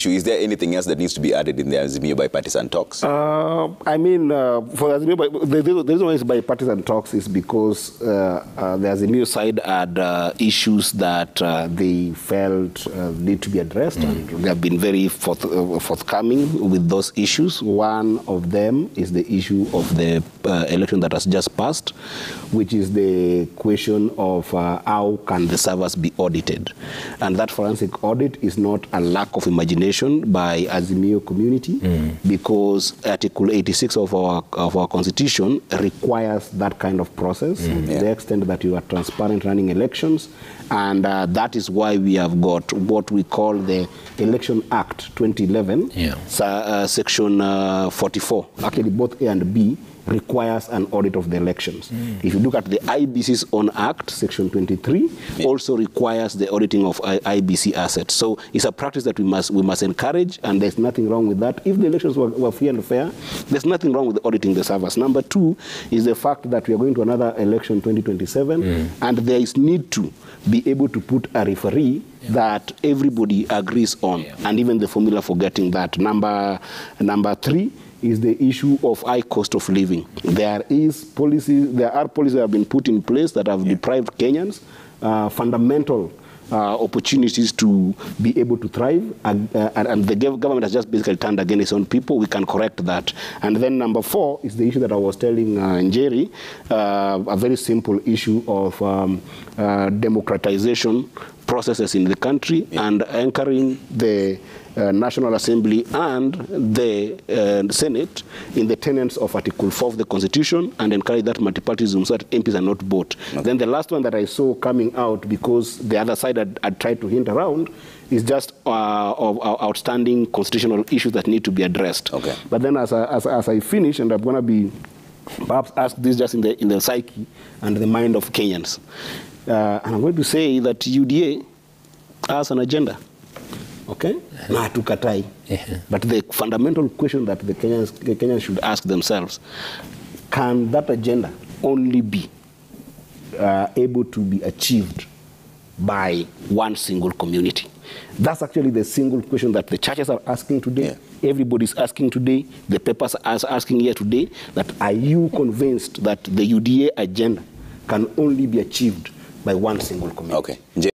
issue, is there anything else that needs to be added in the Azimio bipartisan talks? I mean, for Azimio, the reason why it's bipartisan talks is because the Azimio side had issues that they felt need to be addressed, and they have been very forthcoming with those issues. One of them is the issue of the election that has just passed, which is the question of how can the servers be audited. And that forensic audit is not a lack of imagination by Azimio community, because Article 86 of our Constitution requires that kind of process, to the extent that you are transparent running elections. And that is why we have got what we call the Election Act 2011, Section 44. Actually, both A and B requires an audit of the elections. If you look at the IBC's own act, Section 23, also requires the auditing of IBC assets. So it's a practice that we must encourage, and there's nothing wrong with that. If the elections were free and fair, there's nothing wrong with auditing the servers. Number two is the fact that we are going to another election 2027, and there is need to be able to put a referee that everybody agrees on, and even the formula for getting that. Number three is the issue of high cost of living. There are policies that have been put in place that have deprived Kenyans fundamental opportunities to be able to thrive, and the government has just basically turned against its own people. We can correct that. And then number four is the issue that I was telling Njeri, a very simple issue of democratization processes in the country, and anchoring the National Assembly and the Senate in the tenets of Article 4 of the Constitution, and encourage that multipartyism so that MPs are not bought. Then the last one that I saw coming out, because the other side had tried to hint around, is just of outstanding constitutional issues that need to be addressed. But then as I finish, and I'm going to be perhaps ask this just in the psyche and the mind of Kenyans, and I'm going to say that UDA has an agenda. Na tukatai. But the fundamental question that the Kenyans should ask themselves, can that agenda only be able to be achieved by one single community? That's actually the single question that the churches are asking today. Everybody's asking today. The papers are asking here today, that are you convinced that the UDA agenda can only be achieved by one single community?